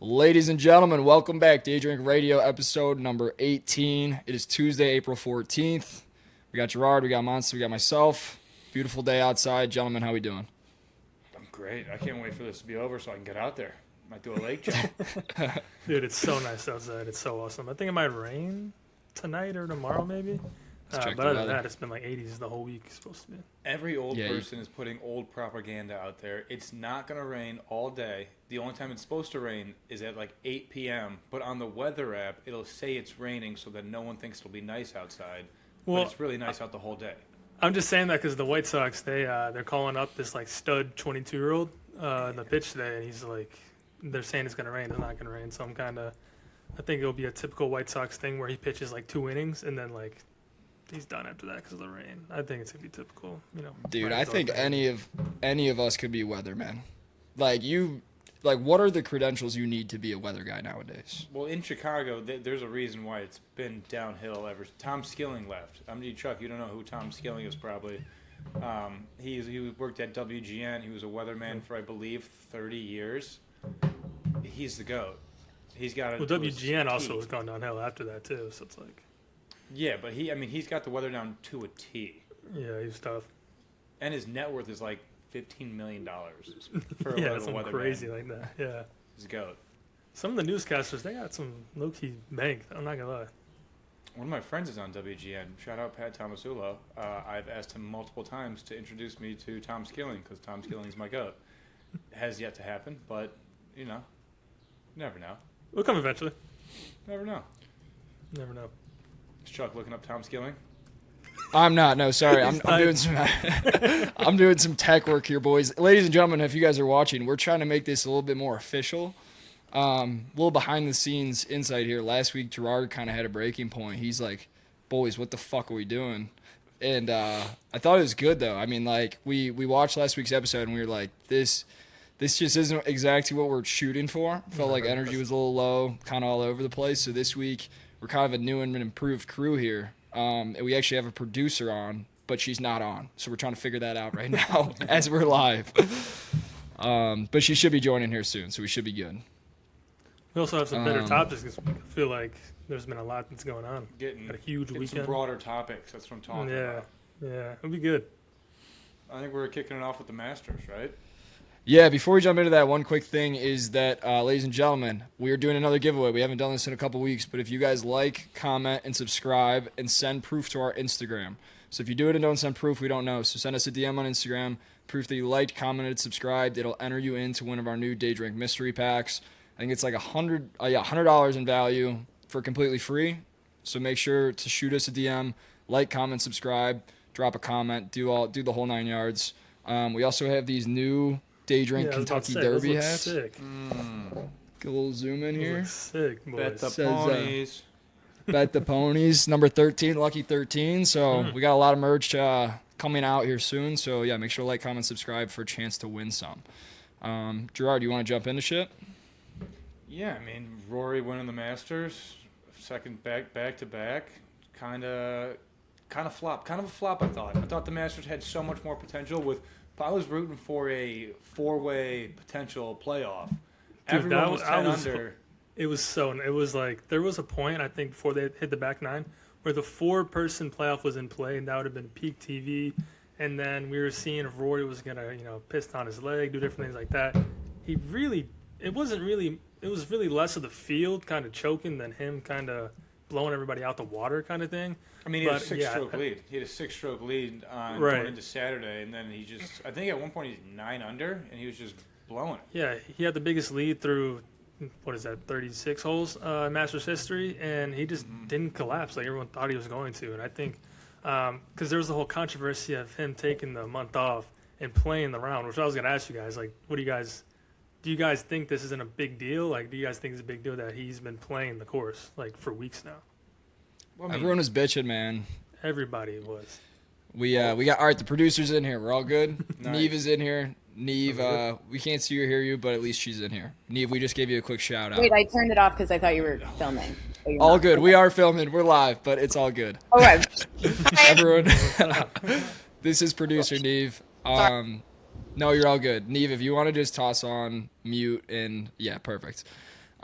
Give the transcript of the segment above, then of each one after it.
Ladies and gentlemen, welcome back. Daydrink Radio episode number 18. It is Tuesday, April 14th. We got Gerard, we got Monster, we got myself. Beautiful day outside. Gentlemen, how we doing? I'm great. I can't wait for this to be over so I can get out there. Might do a lake jump. Dude, it's so nice outside. It's so awesome. I think it might rain tonight or tomorrow maybe. Check But the other than weather. that, it's been like 80s the whole week. It's supposed to be. Every old Yeah, person is putting old propaganda out there. It's not going to rain all day. The only time it's supposed to rain is at like 8 p.m. But on the weather app, it'll say it's raining so that no one thinks it'll be nice outside. Well, But it's really nice out the whole day. I'm just saying that because the White Sox, they're calling up this like stud 22-year-old in the pitch today, and he's like, they're saying it's gonna rain. It's not gonna rain. So I think it'll be a typical White Sox thing where he pitches like 2 innings and then like he's done after that because of the rain. I think it's gonna be typical, Dude, I Ryan's think all day. any of us could be weathermen. What are the credentials you need to be a weather guy nowadays? Well, in Chicago, there's a reason why it's been downhill ever. Tom Skilling left. Chuck, you don't know who Tom Skilling is probably. He worked at WGN. He was a weatherman for, I believe, 30 years. He's the GOAT. He's got Well, WGN also has gone downhill after that too. So it's like, Yeah, but he's got the weather down to a T. yeah, he's tough. And his net worth is like $15 million for a Yeah, little something weatherman. crazy like that. Yeah. He's a GOAT. Some of the newscasters, they got some low-key bank. I'm not gonna lie. One of my friends is on WGN. Shout out Pat Tomasulo. I've asked him multiple times to introduce me to Tom Skilling because Tom Skilling's my GOAT. Has yet to happen, but, never know. We'll come eventually. Never know. Never know. Is Chuck looking up Tom Skilling? I'm not. No, sorry. I'm doing some I'm doing some tech work here, boys. Ladies and gentlemen, if you guys are watching, we're trying to make this a little bit more official. A little behind the scenes insight here. Last week, Gerard kind of had a breaking point. He's like, "Boys, what the fuck are we doing?" And I thought it was good though. I mean, like we watched last week's episode and we were like, "This just isn't exactly what we're shooting for." Felt like energy was a little low, kind of all over the place. So this week, we're kind of a new and improved crew here. And we actually have a producer on, but she's not on. So we're trying to figure that out right now as we're live. But she should be joining here soon, so we should be good. We also have some better topics this week. I feel like there's been a lot that's going on. Getting Got a huge some weekend. broader topics. That's what I'm talking about. Yeah, it'll be good. I think we're kicking it off with the Masters, right? Yeah, before we jump into that, one quick thing is that, ladies and gentlemen, we are doing another giveaway. We haven't done this in a couple weeks, but if you guys like, comment, and subscribe, and send proof to our Instagram. So if you do it and don't send proof, we don't know. So send us a DM on Instagram, proof that you liked, commented, subscribed. It'll enter you into one of our new Daydrink mystery packs. I think it's like $100 in value for completely free. So make sure to shoot us a DM, like, comment, subscribe, drop a comment, do the whole 9 yards. We also have these new Daydrink I was about Kentucky to say, Derby those look hats. Sick. Get a little zoom in Those here. look sick, boys. Bet the Says, ponies. Bet the ponies, number 13, lucky 13. So we got a lot of merch coming out here soon. So yeah, make sure to like, comment, subscribe for a chance to win some. Gerard, you want to jump into shit? Yeah, I mean, Rory winning the Masters, second back to back, kind of flop. Kind of a flop, I thought. I thought the Masters had so much more potential. I was rooting for a 4-way potential playoff. Dude, Everyone was 10 under. It was like there was a point I think before they hit the back nine where the 4-person playoff was in play and that would have been peak TV. And then we were seeing if Rory was gonna piss on his leg, do different things like that. It was really less of the field kind of choking than him kind of blowing everybody out the water kind of thing. I mean, he had a But, six-stroke lead. He had a 6-stroke lead going into Saturday, and then I think at one point he's 9 under, and he was just blowing it. Yeah, he had the biggest lead through, 36 holes in Masters history, and he just didn't collapse like everyone thought he was going to. And I think because there was the whole controversy of him taking the month off and playing the round, which I was going to ask you guys, like, do you guys think this isn't a big deal? Like, do you guys think it's a big deal that he's been playing the course, like, for weeks now? Well, I mean, Everyone was bitching, man. Everybody was. We got all right. The producer's in here. We're all good. Nice. Neve is in here. Neve, we can't see or hear you, but at least she's in here. Neve, we just gave you a quick shout out. Wait, I turned it off because I thought you were filming. But you're All not. good. We are filming. We're live, but it's all good. All right. Everyone, this is producer Neve. No, you're all good. Neve, if you want to just toss on mute and yeah, perfect.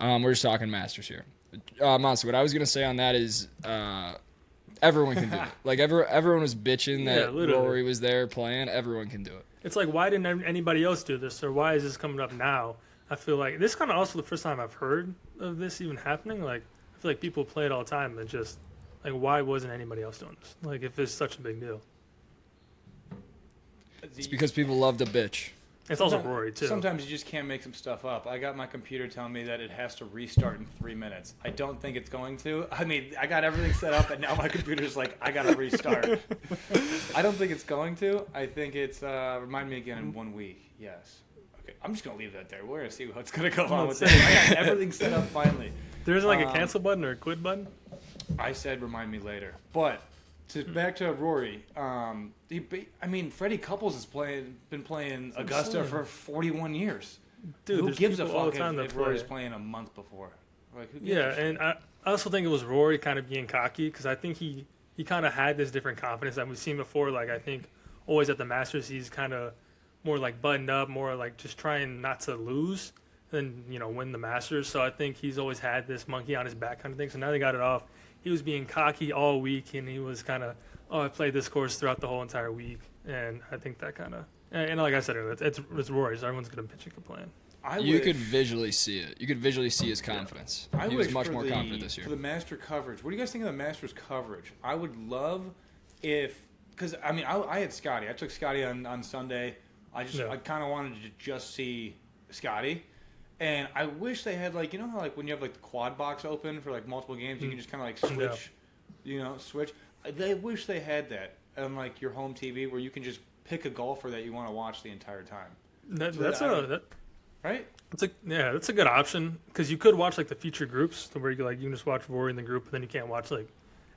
We're just talking Masters here. Monster, what I was going to say on that is everyone can do it. Like, everyone was bitching that Rory was there playing. Everyone can do it. It's like, why didn't anybody else do this, or why is this coming up now? I feel like this is kind of also the first time I've heard of this even happening. Like, I feel like people play it all the time, and just like, why wasn't anybody else doing this? Like, if it's such a big deal. It's because people love to bitch. It's also Rory, too. Sometimes you just can't make some stuff up. I got my computer telling me that it has to restart in 3 minutes. I don't think it's going to. I mean, I got everything set up, and now my computer's like, I got to restart. I don't think it's going to. I think it's, remind me again in 1 week. Yes. Okay, I'm just going to leave that there. We're going to see what's going to go on with this. I got everything set up finally. There isn't like a cancel button or a quit button? I said remind me later. But back to Rory. Freddie Couples has been playing Augusta for 41 years. Dude, who gives a fuck if play. Rory's playing a month before? Like, who gives Yeah, a shit? and I also think it was Rory kind of being cocky, because I think he kind of had this different confidence that we've seen before. Like, I think always at the Masters, he's kind of more like buttoned up, more like just trying not to lose than, win the Masters. So I think he's always had this monkey on his back kind of thing. So now they got it off. He was being cocky all week, and he was kind of, I played this course throughout the whole entire week. And I think that kind of, and like I said earlier, it's Rory, so everyone's going to bitch and complain. You could visually see it. You could visually see his confidence. He was much more confident this year. For the Master coverage, what do you guys think of the Masters coverage? I would love because I had Scotty. I took Scotty on Sunday. I kind of wanted to just see Scotty. And I wish they had, like, how, like, when you have, like, the quad box open for, like, multiple games, you can just kind of, like, switch, switch. They wish they had that on, like, your home TV where you can just pick a golfer that you want to watch the entire time. Right? That's a good option, because you could watch, like, the feature groups where you can just watch Rory in the group, and then you can't watch, like,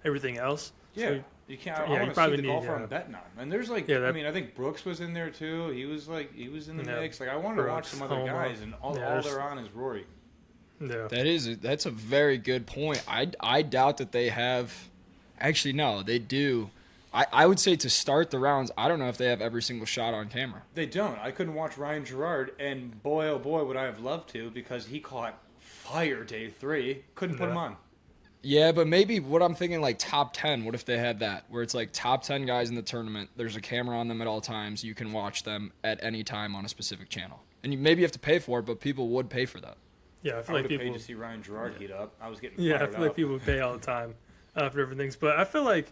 everything else. Yeah. So, you can't. I want to see the golfer I'm betting on. And there's like, I think Brooks was in there too. He was in the mix. Like, I wanted to watch some other guys, and all they're on is Rory. Yeah. That's a very good point. I doubt that they have. Actually, no, they do. I would say to start the rounds, I don't know if they have every single shot on camera. They don't. I couldn't watch Ryan Gerard, and boy, oh boy, would I have loved to, because he caught fire day 3. Couldn't put him on. Yeah, but maybe what I'm thinking, like, top 10, what if they had that, where it's like top 10 guys in the tournament, there's a camera on them at all times, you can watch them at any time on a specific channel. And maybe you have to pay for it, but people would pay for that. Yeah, I feel like people paid to see Ryan Gerard heat up. I was getting fired up. I feel like people would pay all the time for different things. But I feel like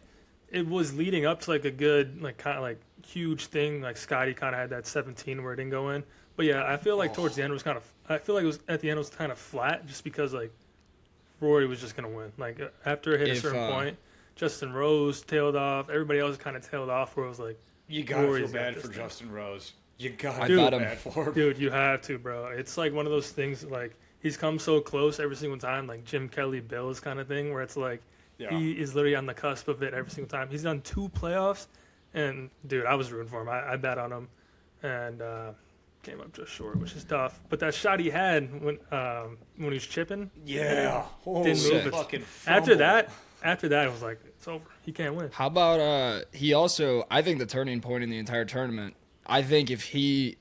it was leading up to, like, a good, like, kind of, like, huge thing. Like, Scotty kind of had that 17 where it didn't go in. But, yeah, I feel like towards the end it was kind of – I feel like it was at the end it was kind of flat, just because, like, Rory was just going to win. Like, after it hit a certain point, Justin Rose tailed off. Everybody else kind of tailed off, where it was like, you got to feel bad for Justin Rose. You got to feel bad for him. Dude, you have to, bro. It's like one of those things, like, he's come so close every single time, like Jim Kelly Bills kind of thing, where it's like he is literally on the cusp of it every single time. He's done 2 playoffs, and, dude, I was rooting for him. I bet on him, and came up just short, which is tough. But that shot he had when he was chipping, didn't move it. After that, it was like, it's over. He can't win. How about he also? I think the turning point in the entire tournament. I think if he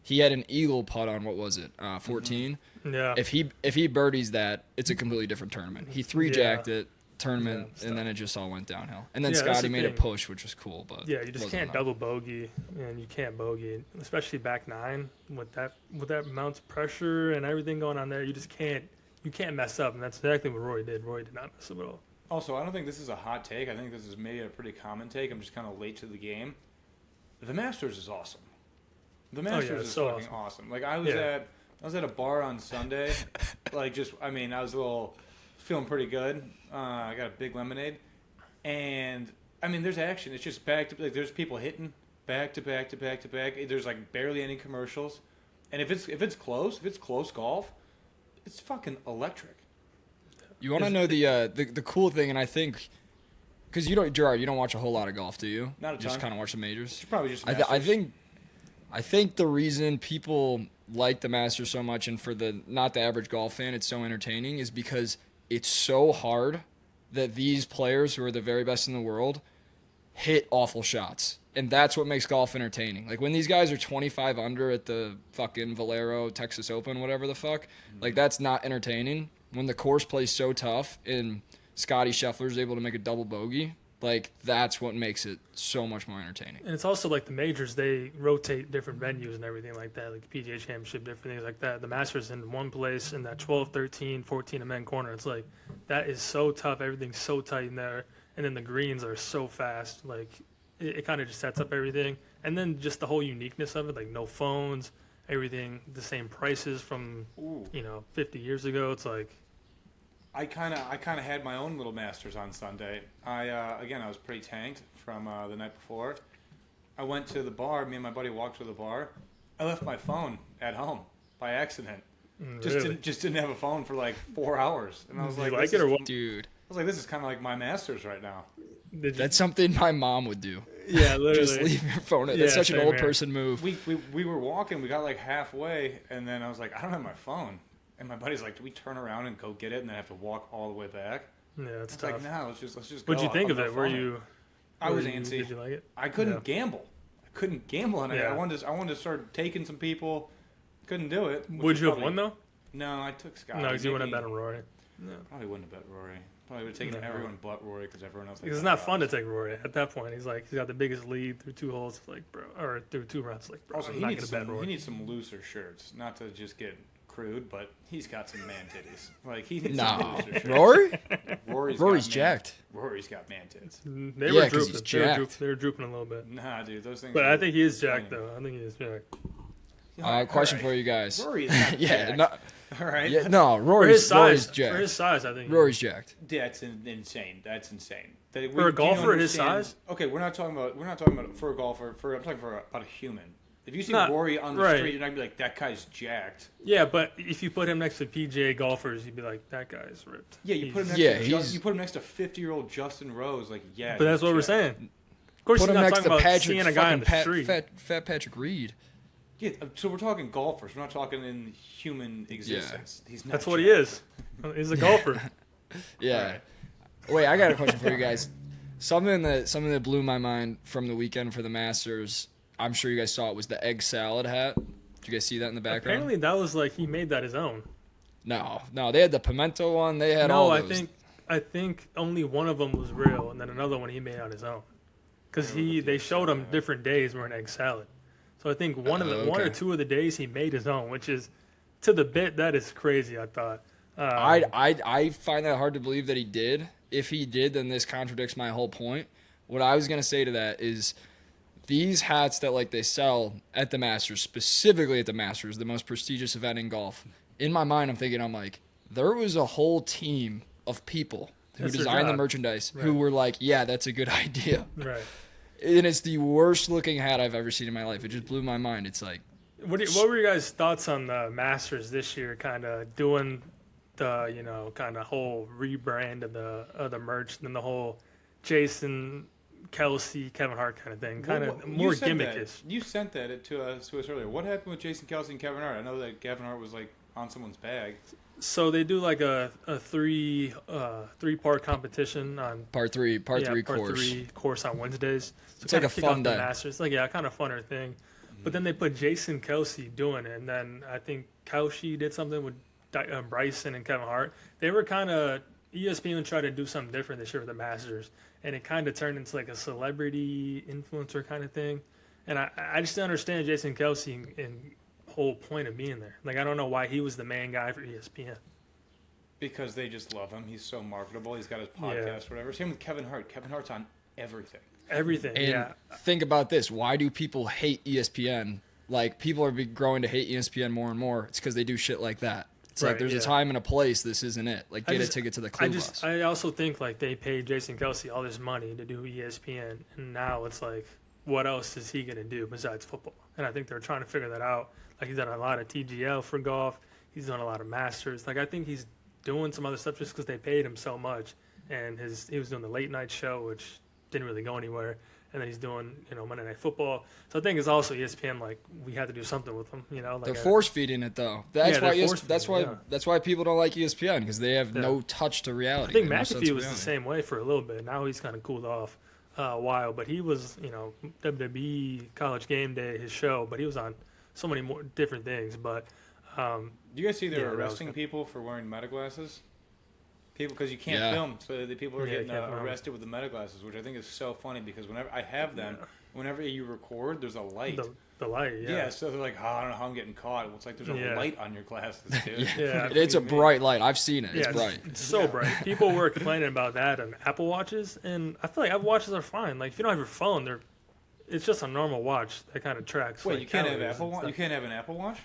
had an eagle putt on, what was it, 14? Yeah. If he birdies that, it's a completely different tournament. He 3-jacked it. Tournament, and then it just all went downhill. And then Scotty made a push, which was cool, but you just can't double bogey, and you can't bogey, especially back 9 with that amount of pressure and everything going on there. You just can't mess up, and that's exactly what Rory did. Rory did not mess up at all. Also, I don't think this is a hot take. I think this is maybe a pretty common take. I'm just kind of late to the game. The Masters is awesome. The Masters is fucking awesome. Like, I was at a bar on Sunday, like, I was a little feeling pretty good. I got a big lemonade, and there's action. It's just back to, like, there's people hitting back to back to back to back. There's, like, barely any commercials, and if it's close golf, it's fucking electric. You want to know the cool thing, and I think because Gerard, you don't watch a whole lot of golf, do you? Not a ton. Just kind of watch the majors. It's probably just I think the reason people like the Masters so much, and for not the average golf fan, it's so entertaining, is because it's so hard that these players who are the very best in the world hit awful shots. And that's what makes golf entertaining. Like when these guys are 25 under at the fucking Valero, Texas Open, whatever the fuck, like that's not entertaining. When the course plays so tough and Scotty Scheffler's able to make a double bogey, like that's what makes it so much more entertaining. And it's also like the majors, they rotate different venues and everything like that, like the PGA Championship, different things like that. The Masters in one place, in that 12, 13, 14 men corner. It's like that is so tough. Everything's so tight in there. And then the greens are so fast. Like it kind of just sets up everything. And then just the whole uniqueness of it, like no phones, everything the same prices from, 50 years ago. It's like, I kind of had my own little Masters on Sunday. I was pretty tanked from the night before. I went to the bar. Me and my buddy walked to the bar. I left my phone at home by accident. really? Just didn't have a phone for like 4 hours, and I was Did like, you like it or what? Dude, I was like, this is kind of like my Masters right now. Did you? that's something my mom would do. Yeah, literally. Just leave your phone. That's Yeah, such an same old here. person move. We were walking. We got like halfway, and then I was like, I don't have my phone. And my buddy's like, do we turn around and go get it and then have to walk all the way back? Yeah, it's It's tough. like, no, let's just go. What'd you think I'll of it? go Were phone you? I was were you- antsy. Did you like it? I couldn't Yeah. gamble. I couldn't gamble, and Yeah. I wanted to start taking some people. Couldn't do it. which Would is you have probably- won though? No, I took Scott. No, because you wouldn't Maybe- have bet on Rory. No. Probably wouldn't have bet Rory. Probably would have taken No. everyone but Rory because everyone else. Because it's not fun to take Rory at that point. He's got the biggest lead through 2 holes. It's like, bro, or through 2 rounds. Like, bro, Also, I'm he not needs gonna bet some. Rory. He needs some looser shirts, not to just get crude, but he's got some man titties. Like he needs some No, looser shirts. Rory? Rory's Rory's got jacked. Rory's got man tits. They Yeah, were 'cause drooping. he's They were, jacked. they were drooping a little bit. Nah, dude, those things. But are I think he is jacked, funny. though. I think he is jacked. Question for you guys. Rory is not Yeah, jacked. no, All right. yeah, no, For Rory's his size, jacked. for his size, I think. Rory's jacked. That's insane. That's insane. For a do you golfer his understand- size? Okay, we're not talking about for a golfer. I'm talking about a human. If you see Not- Rory on the right. street, you're not gonna be like, that guy's jacked. Yeah, but if you put him next to PGA golfers, you'd be like, that guy's ripped. Yeah, you put him next Yeah, to he's- you put him next to 50-year-old Justin Rose, like yeah. But that's he's what we're jacked. saying. Of course, Put he's him not next talking to about Patrick, seeing a guy on fucking the street. fat Patrick Reed. Yeah, so we're talking golfers. We're not talking in human existence. He's not That's what he jacked. is. He's a golfer. Yeah. Alright. Wait, I got a question for you guys. Something that blew my mind from the weekend for the Masters. I'm sure you guys saw it, was the egg salad hat. Did you guys see that in the background? Apparently, that was like he made that his own. No, they had the pimento one. They had all No, those. I think only one of them was real, and then another one he made on his own. Because they showed him different days were an egg salad. So I think one or okay. 2 of the days he made his own, which is to the bit that is crazy. I thought. I find that hard to believe that he did. If he did, then this contradicts my whole point. What I was gonna say to that is, these hats that like they sell at the Masters, specifically at the Masters, the most prestigious event in golf. In my mind, I'm like, there was a whole team of people who That's their designed the job. merchandise Right. who were like, yeah, that's a good idea. Right. And it's the worst looking hat I've ever seen in my life. It just blew my mind. It's like, What were your guys' thoughts on the Masters this year? Kind of doing the kind of whole rebrand of the merch, and the whole Jason, Kelsey, Kevin Hart kind of thing, kind of more gimmickish. You sent that to us earlier. What happened with Jason Kelsey and Kevin Hart? I know that Kevin Hart was like on someone's bag. So they do like a 3-part competition on part three part course. 3 course on Wednesdays. So It's like kinda a kick fun off the day. Masters. Like kind of funner thing. But then they put Jason Kelsey doing it, and then I think Kelsey did something with Bryson and Kevin Hart. They were kind of ESPN tried to do something different this year with the Masters, and it kind of turned into like a celebrity influencer kind of thing. And I just don't understand Jason Kelsey and whole point of being there. Like I don't know why he was the main guy for ESPN. Because they just love him. He's so marketable. He's got his podcast, whatever. Same with Kevin Hart. Kevin Hart's on everything. Everything, And yeah. think about this. Why do people hate ESPN? Like, people are growing to hate ESPN more and more. It's because they do shit like that. It's like Right, there's a yeah. time and a place. This isn't it. Like, I get just- a ticket to the club bus. I also think like they paid Jason Kelsey all this money to do ESPN, and now it's like, what else is he gonna do besides football? And I think they're trying to figure that out. Like he's done a lot of TGL for golf. He's done a lot of Masters. Like I think he's doing some other stuff just because they paid him so much. And he was doing the late night show, which didn't really go anywhere. And then he's doing Monday Night Football. So I think it's also ESPN. Like we had to do something with him. Like They're force feeding it though. That's Yeah, why. they're force That's why. feeding, yeah. That's why people don't like ESPN, because they have Yeah. no touch to reality. I think They have no sense McAfee of was the reality. same way for a little bit. Now he's kind of cooled off. while, but he was, WWE College Game Day, his show, but he was on so many more different things. But Do you guys see they're that was arresting good. people for wearing meta glasses? People, because you can't Yeah. film, so the people are Yeah, getting you can't film. arrested with the meta glasses, which I think is so funny because whenever I have them, whenever you record, there's a light. The light, Yeah, so they're like, oh, I don't know how I'm getting caught. Well, it's like there's a Yeah. light on your glasses, dude. Yeah. It's a What do you mean? bright light. I've seen it. It's Yeah, bright. It's so bright. People were complaining about that on Apple Watches, and I feel like Apple Watches are fine. Like if you don't have your phone, it's just a normal watch that kind of tracks. Wait, like, you can't have calories Apple and Watch? You stuff. can't have an Apple Watch?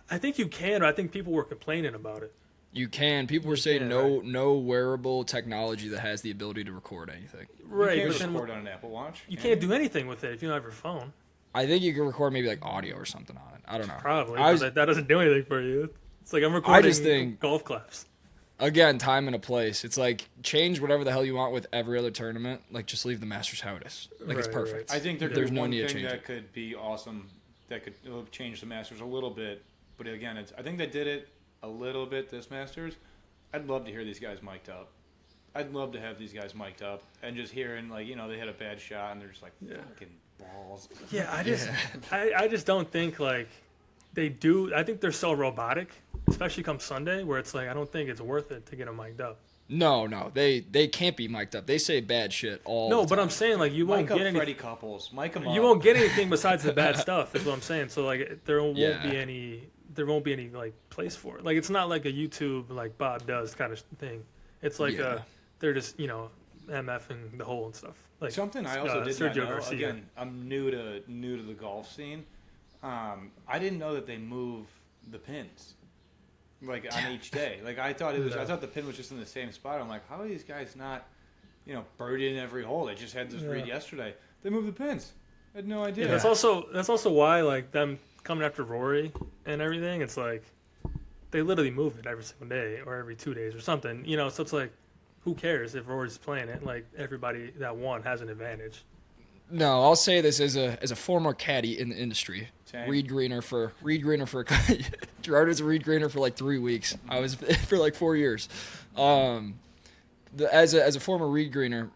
I think you can, but I think people were complaining about it. You can. People were saying can, no wearable technology that has the ability to record anything. Right, You but can't then record on an Apple Watch. you can't do anything with it if you don't have your phone. I think you can record maybe like audio or something on it. I don't know. Probably, I was- but that doesn't do anything for you. It's like I'm recording think- golf claps. Again, time and a place. It's like change whatever the hell you want with every other tournament. Like just leave the Masters how it is. Like it's Right, perfect. I think there There's could be no one need to thing change that it. could be awesome that could change the Masters a little bit. But again, I think they did it a little bit this Masters. I'd love to hear these guys mic'd up. I'd love to have these guys mic'd up and just hearing like, they hit a bad shot and they're just like fucking balls. Yeah, I just don't think like they do. I think they're so robotic, especially come Sunday, where it's like I don't think it's worth it to get them mic'd up. No, they can't be mic'd up. They say bad shit all No, the but time. I'm saying like you won't Mic up get any. Freddie Couples. Mic them up. You won't get anything besides the bad stuff. Is what I'm saying. So like there won't Yeah. be any. There won't be any like place for it. Like it's not like a YouTube like Bob does kind of thing. It's like Yeah. they're just MFing the hole and stuff. Like Something I also did not Sergio know. Garcia. Again, I'm new to the golf scene. I didn't know that they move the pins, like on each day. Like I thought I thought the pin was just in the same spot. I'm like, how are these guys not, birdied in every hole? They just had this read yesterday. They moved the pins. I had no idea. Yeah, that's also why like them coming after Rory and everything. It's like they literally move it every single day or every 2 days or something. So it's like who cares if Rory's playing it? Like everybody that won has an advantage. No, I'll say this as a former caddy in the industry. Same. Reed Greener for Gerard was a Reed Greener for like 3 weeks. I was for like 4 years. As a former Reed Greener,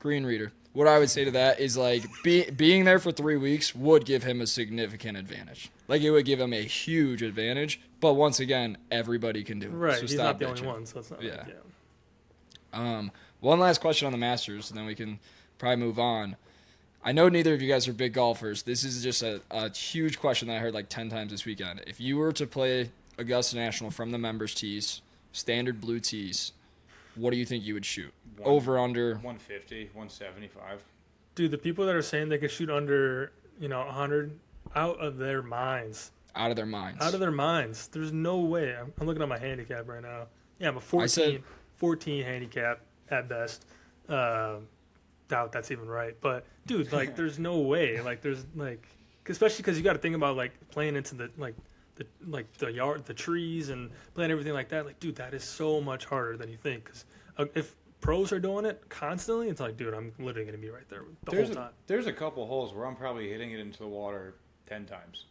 green reader, what I would say to that is like being there for 3 weeks would give him a significant advantage. Like it would give him a huge advantage. But once again, everybody can do it. Right, So he's stop not the only bitching. one, so it's not. Yeah. Like, One last question on the Masters, and then we can probably move on. I know neither of you guys are big golfers. This is just a huge question that I heard like 10 times this weekend. If you were to play Augusta National from the members' tees, standard blue tees, what do you think you would shoot? Over, under? 150, 175. Dude, the people that are saying they could shoot under 100, out of their minds. Out of their minds. Out of their minds. There's no way. I'm looking at my handicap right now. Yeah, I'm a 14 handicap at best. Doubt that's even right. But dude, like, there's no way. Like, there's like, especially because you got to think about like playing into the yard, the trees, and playing everything like that. Like, dude, that is so much harder than you think. Because if pros are doing it constantly, it's like, dude, I'm literally gonna be right there the whole time. There's a couple holes where I'm probably hitting it into the water 10 times.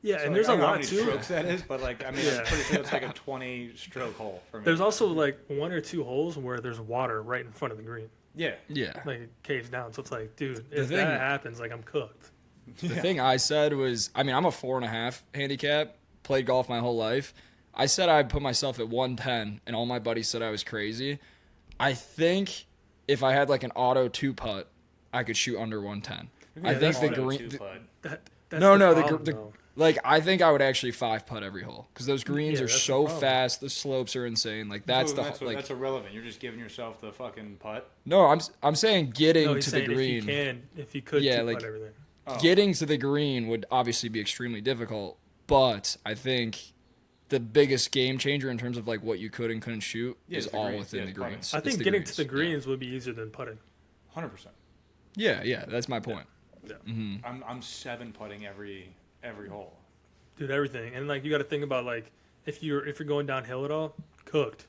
Yeah, So, and like, there's I a don't know how lot many too. strokes that is, but like, I mean, Yeah. I'm pretty sure it's like a 20-stroke hole for me. There's also like 1 or 2 holes where there's water right in front of the green, yeah. Yeah. like it caves down. So it's like, dude, if thing- that happens, like I'm cooked. The thing I said was, I mean, I'm a 4.5 handicap, played golf my whole life. I said I'd put myself at 110, and all my buddies said I was crazy. I think if I had like an auto 2-putt, I could shoot under 110. I Yeah, think that's the Auto green, two-putt. That's No, the no, the problem, gr- though. like I think I would actually 5-putt every hole because those greens Yeah, are that's the so problem. fast. The slopes are insane. Like that's So like that's irrelevant. You're just giving yourself the fucking putt. no. I'm saying getting No, he's to the saying green. if you could, Yeah, two-putt like- everything. Oh. Getting to the green would obviously be extremely difficult, but I think the biggest game changer in terms of like what you could and couldn't shoot Yeah, is it's the all greens. within Yeah, the it's putting. greens. I It's think the getting greens. to the greens would be easier than putting. 100%. Yeah, that's my point. I'm 7 putting every hole. Dude, everything. And like you got to think about like if you're going downhill at all, cooked,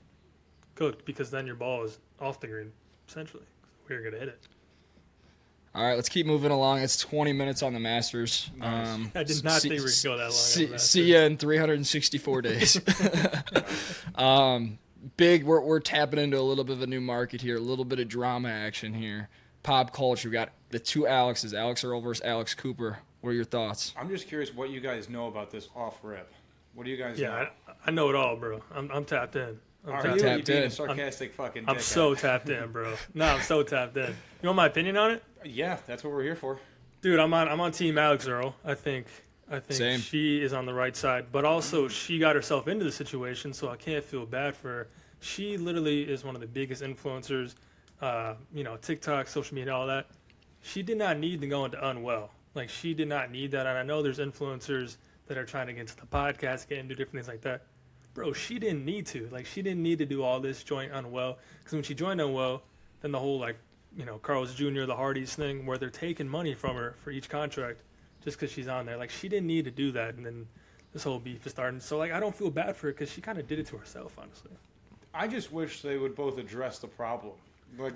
because then your ball is off the green essentially. We're gonna hit it. All right, let's keep moving along. It's 20 minutes on the Masters. Nice. I did not think we were gonna go that long. See, on the see Masters. ya in 364 days. We're tapping into a little bit of a new market here, a little bit of drama action here. pop culture. We got the two Alexes, Alex Earle versus Alex Cooper. What are your thoughts? I'm just curious what you guys know about this off rip. What do you guys know? Yeah, I know it all, bro. I'm tapped in. Are tapped you in. tapped being in. a sarcastic fucking I'm dickhead? so tapped in, bro. No, I'm so tapped in. You want my opinion on it? Yeah, that's what we're here for. Dude, I'm on Team Alex Earle. I think Same. she is on the right side, but also she got herself into the situation, so I can't feel bad for her. She literally is one of the biggest influencers, TikTok, social media, all that. She did not need to go into Unwell. Like, she did not need that. And I know there's influencers that are trying to get into the podcast, get into different things like that. Bro, she didn't need to. Like, she didn't need to do all this, join Unwell. Because when she joined Unwell, then the whole, Carl's Jr., the Hardys thing, where they're taking money from her for each contract just because she's on there. Like, she didn't need to do that. And then this whole beef is starting. So, I don't feel bad for her because she kind of did it to herself, honestly. I just wish they would both address the problem. They're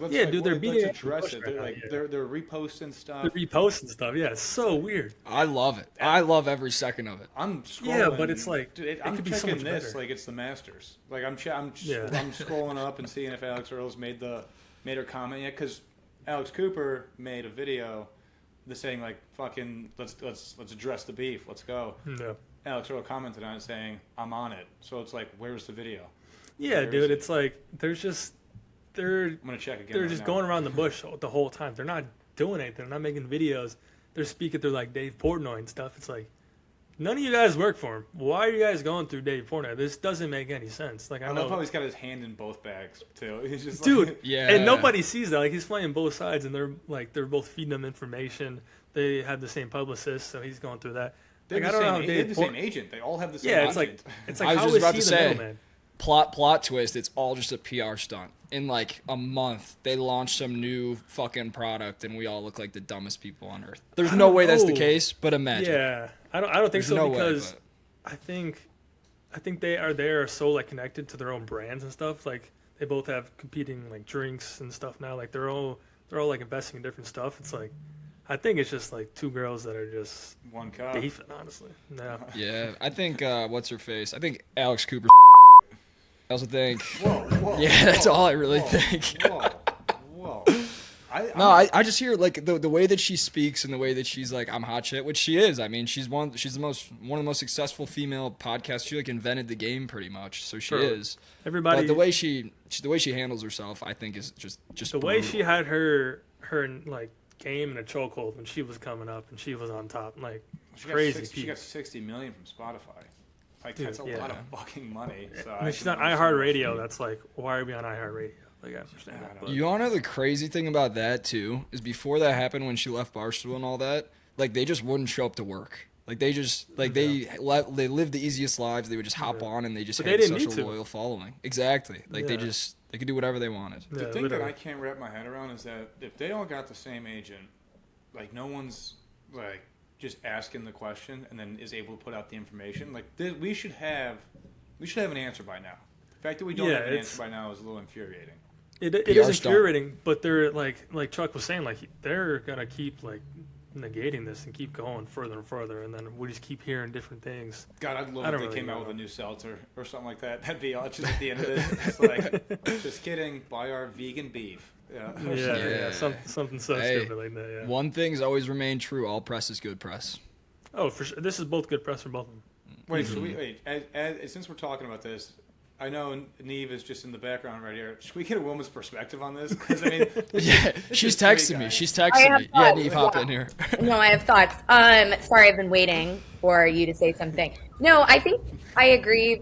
beating let's address it. right now, They're reposting stuff. They're reposting stuff. Yeah, it's so weird. I love it. I love every second of it. I'm scrolling. Yeah, but it's like, dude, it I'm could be so checking much this better. like it's the Masters. Like I'm Yeah. I'm scrolling up and seeing if Alex Earle's made her comment yet, because Alex Cooper made a video, saying like fucking let's address the beef. Let's go. No. Alex Earle commented on it saying I'm on it. So it's like, where's the video? Yeah, Where dude, is it? it's like they're I'm gonna check again. they're right just now. going around the bush the whole time. They're not doing anything. They're not making videos. They're speaking through like Dave Portnoy and stuff. It's like, none of you guys work for him. Why are you guys going through Dave Portnoy? This doesn't make any sense. Like, I I love how know, he's got his hand in both bags too. He's just dude, like, Yeah. and nobody sees that. Like, he's playing both sides, and they're both feeding him information. They have the same publicist, so he's going through that. They Like, have I the don't know same, how they have Dave the same agent. They all have the same Yeah, agent. it's I like was how just is about he to the say. middleman? Plot twist. It's all just a PR stunt. In like a month, they launched some new fucking product, and we all look like the dumbest people on earth. There's I no don't way that's the know. case, but imagine. Yeah, I don't think There's so no way, because but- I think they are so like connected to their own brands and stuff. Like, they both have competing like drinks and stuff now. Like, they're all like investing in different stuff. It's like, I think it's just like two girls that are just One cup. beefing, honestly. No. Yeah, I think what's her face? I think Alex Cooper. I also think. Whoa. Yeah, that's all I really whoa, think. Whoa. No, I just hear like the way that she speaks and the way that she's like, I'm hot shit, which she is. I mean, she's one of the most successful female podcasts. She like invented the game pretty much, so she Sure. is. Everybody, But the way she handles herself, I think, is just the way brutal. she had her like game in a chokehold when she was coming up and she was on top, like crazy. She got 60 million from Spotify. Like, Dude, that's a yeah. lot of fucking money. So I mean, she's on can understand iHeartRadio. That's like, why are we on iHeartRadio? Like, I understand I that. don't But You wanna know the crazy thing about that too is before that happened when she left Barstool and all that, like they just wouldn't show up to work. Like they just like they lived the easiest lives. They would just hop on and they just But had they didn't such need a to. loyal following. Exactly. Like they Yeah. could do whatever they wanted. The Yeah, thing literally. that I can't wrap my head around is that if they all got the same agent, like no one's like just asking the question and then is able to put out the information. Like we should have an answer by now. The fact that we don't Yeah, have an it's- answer by now is a little infuriating. It PR is stunt. infuriating, but they're like Chuck was saying, like they're gonna keep like negating this and keep going further and further, and then we just keep hearing different things. God, I'd love I if don't they really came out know. with a new seltzer or something like that. That'd be just at the end of this. It's like, just kidding. Buy our vegan beef. Yeah. Yeah. Something so Hey, stupid like that. Yeah. One thing's always remained true: all press is good press. Oh, for sure. This is both good press for both of them. Wait, so since we're talking about this, I know Neve is just in the background right here. Should we get a woman's perspective on this? Because I mean, Yeah, this she's is great, texting me. guys. She's I texting have me. Yeah, thoughts. Neve, hop Yeah. in here. No, I have thoughts. Sorry, I've been waiting for you to say something. No, I think I agree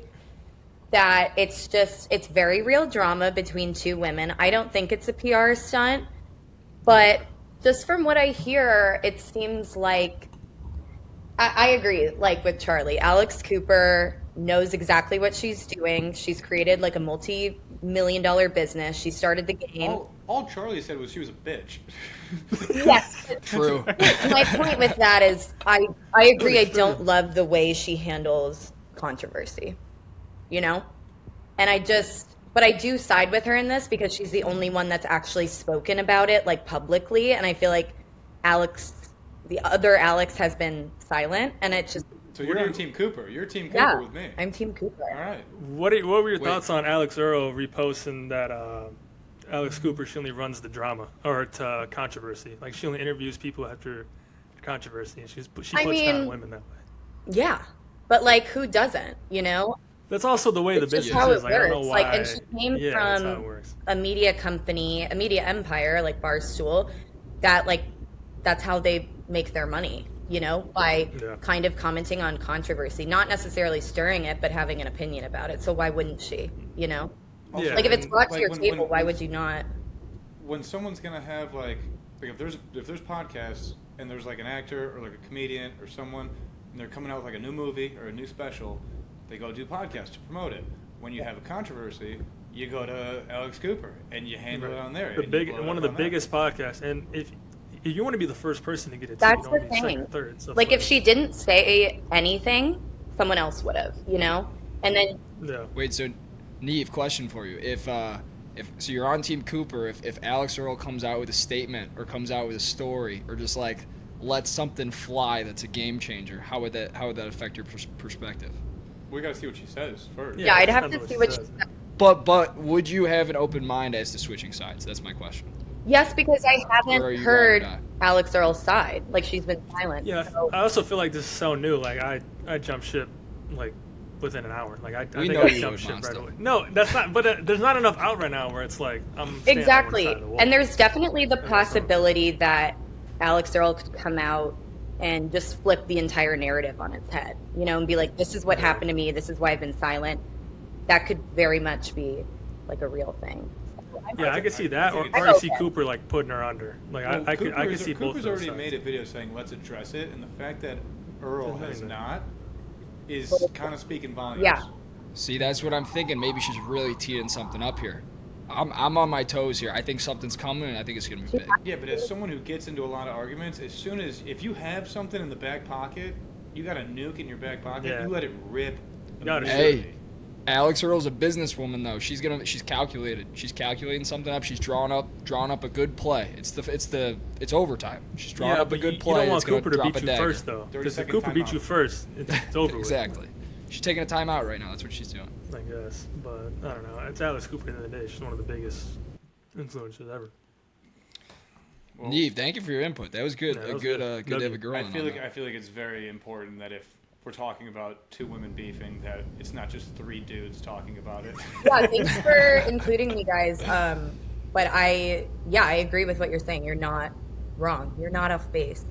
that it's very real drama between two women. I don't think it's a PR stunt, but just from what I hear, it seems like I agree, like with Charlie. Alex Cooper knows exactly what she's doing. She's created like a multi-million-dollar business. She started the game. All Charlie said was she was a bitch. Yes. True. My point with that is I agree. I don't love the way she handles controversy, you know? And but I do side with her in this because she's the only one that's actually spoken about it like publicly. And I feel like the other Alex has been silent, and it's just, So you're on Team Cooper. You're Team Cooper yeah, with me. I'm Team Cooper. All right. What were your Wait. thoughts on Alex Earle reposting that Alex Cooper, she only runs the drama or to controversy. Like she only interviews people after controversy, and she puts down women that way. Yeah, but like, who doesn't? You know, That's also the way it's the just business how is. it Like, I don't works. know why. Like, and she came that's how it from works. a media company, a media empire like Barstool, that like that's how they make their money. You know, by kind of commenting on controversy, not necessarily stirring it, but having an opinion about it. So why wouldn't she? You know, Yeah, like if it's brought to like your when- table, when- why when- would you not? When someone's gonna have like if there's podcasts and there's like an actor or like a comedian or someone and they're coming out with like a new movie or a new special, they go do podcasts to promote it. When you have a controversy, you go to Alex Cooper and you handle it on there. One of the biggest podcasts, and if you want to be the first person to get it, That's you the don't be second thing. or third. So Like if she didn't say anything, someone else would have. You know, and then Wait, so Neve, question for you. If so you're on Team Cooper, if Alex Earle comes out with a statement or comes out with a story or just like lets something fly that's a game changer, how would that affect your perspective? We gotta see what she says first. yeah, I'd have depends to on see what what she she says. said. But would you have an open mind as to switching sides? That's my question. Yes, because I Where are haven't you heard going with Alex Earle's side. Like she's been silent. Yeah, So, I also feel like this is so new. Like I jumped ship like within an hour. Like I We think know I you jumped would, ship right Monster. away. No, that's not. But there's not enough out right now where it's like I'm standing exactly. on one side of the wall. And there's definitely the that's what I'm possibility that Alex Earle could come out and just flip the entire narrative on its head, you know, and be like, this is what happened to me. This is why I've been silent. That could very much be like a real thing. Yeah, I could see that, or I I could see Cooper like putting her under. Like I could see both Cooper's of those already sides. made a video saying let's address it, and the fact that Earl has not is kind of speaking volumes. Yeah. See, that's what I'm thinking. Maybe she's really teeing something up here. I'm on my toes here. I think something's coming, and I think it's gonna be big. Yeah, but as someone who gets into a lot of arguments, as soon as if you have something in the back pocket, you got a nuke in your back pocket. Yeah. You let it rip. Gotta immediately. Hey, Alex Earle's a businesswoman though. She's calculated. She's calculating something up. She's drawn up a good play. It's overtime. She's drawing up a good play. You don't want It's gonna Cooper to drop beat a you dagger. first though, 30 because if second Cooper beats timeout. you first, it's over. with. Exactly. She's taking a timeout right now. That's what she's doing. I guess, but I don't know. It's Alex Cooper at the end of the day. She's one of the biggest influencers ever. Well, Neve, thank you for your input. That was good. Yeah, that a was good, good. good to have a girl. I in feel on like that. it's very important that if we're talking about two women beefing, that it's not just three dudes talking about it. Yeah, thanks for including me, guys. But I agree with what you're saying. You're not wrong. You're not off base.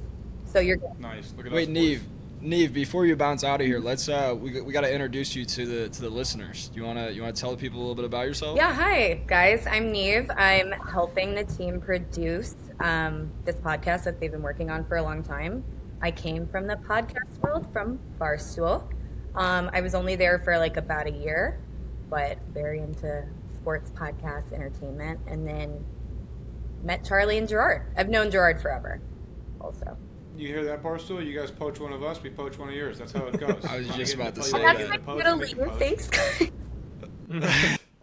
So you're good. Nice. Look at Wait, us, Neve, before you bounce out of here, let's we got to introduce you to the listeners. Do you want to tell the people a little bit about yourself? Yeah, hi guys. I'm Neve. I'm helping the team produce this podcast that they've been working on for a long time. I came from the podcast world from Barstool. I was only there for like about a year, but very into sports podcasts, entertainment, and then met Charlie and Gerard. I've known Gerard forever, also. You hear that, Barstool? You guys poach one of us, we poach one of yours. That's how it goes. I was just about to Tell say you That's that. my The poach, little we can lean poach. face, guys.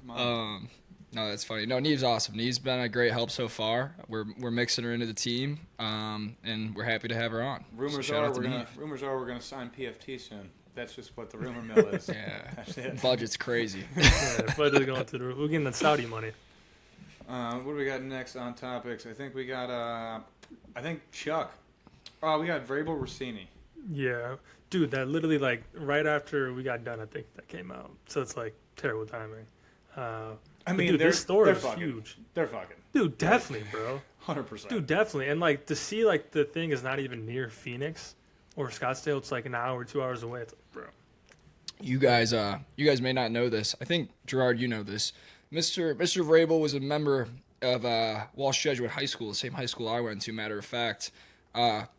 Come on. No, that's funny. No, Neve's awesome. Neve's been a great help so far. We're mixing her into the team, and we're happy to have her on. Rumors Shout are out to we're Neve. gonna sign PFT soon. That's just what the rumor mill is. Yeah, That's it. budget's crazy. Yeah, but they're going to the roof. We're getting that Saudi money. What do we got next on topics? I think we got Chuck. We got Vrabel Rassini. Yeah, dude, that literally like right after we got done, I think that came out. So it's like terrible timing. I mean, dude, they're, this story they're is fucking. huge. They're fucking. Dude, definitely, bro. 100%. Dude, definitely. And like to see like the thing is not even near Phoenix or Scottsdale. It's like an hour, 2 hours away. It's like, bro. You guys may not know this. I think Gerard, you know this. Mr. Vrabel was a member of Walsh Jesuit High School, the same high school I went to. Matter of fact,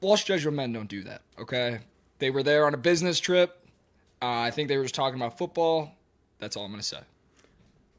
Walsh Jesuit men don't do that. Okay, they were there on a business trip. I think they were just talking about football. That's all I'm gonna say.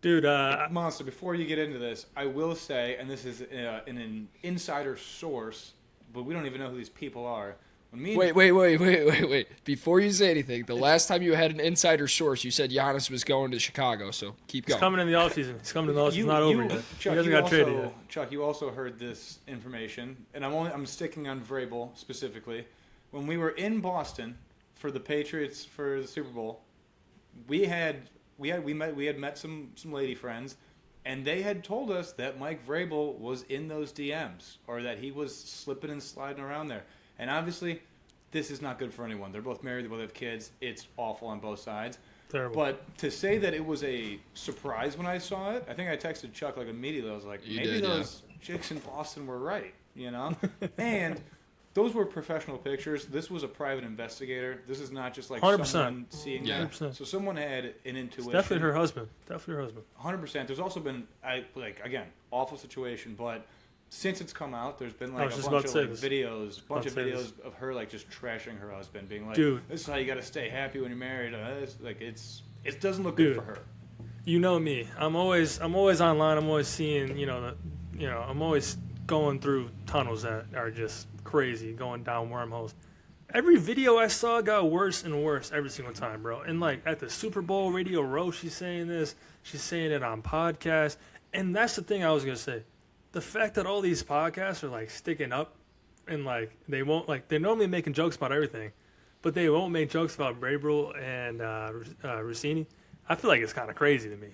Dude, Monster, before you get into this, I will say, and this is an insider source, but we don't even know who these people are. When me and Wait. Before you say anything, the last time you had an insider source, you said Giannis was going to Chicago, so keep he's going. coming in the offseason. He's coming in the offseason. It's not over yet. Chuck, he hasn't got traded yet. Chuck, you also heard this information, and I'm sticking on Vrabel specifically. When we were in Boston for the Patriots for the Super Bowl, we had met some lady friends, And they had told us that Mike Vrabel was in those DMs or that he was slipping and sliding around there. And obviously, this is not good for anyone. They're both married. They both have kids. It's awful on both sides. Terrible. But to say that it was a surprise when I saw it, I think I texted Chuck like immediately. I was like, maybe those chicks in Boston were right, you know? And those were professional pictures. This was a private investigator. This is not just like 100%. someone seeing that. 100%. So someone had an intuition. It's definitely her husband. Definitely her husband. 100%. There's also been, again, awful situation, but since it's come out, there's been like a just bunch about of to say this. videos of her like just trashing her husband, being like, Dude. "This is how you got to stay happy when you're married." It doesn't look good for her. You know me. I'm always online. I'm always seeing, I'm always going through tunnels that are just crazy, going down wormholes. Every video I saw got worse and worse every single time, bro. And like at the Super Bowl Radio Row, she's saying this. She's saying it on podcasts. And that's the thing I was gonna say. The fact that all these podcasts are like sticking up and like they won't like they're normally making jokes about everything, but they won't make jokes about Vrabel and Rassini. I feel like it's kind of crazy to me.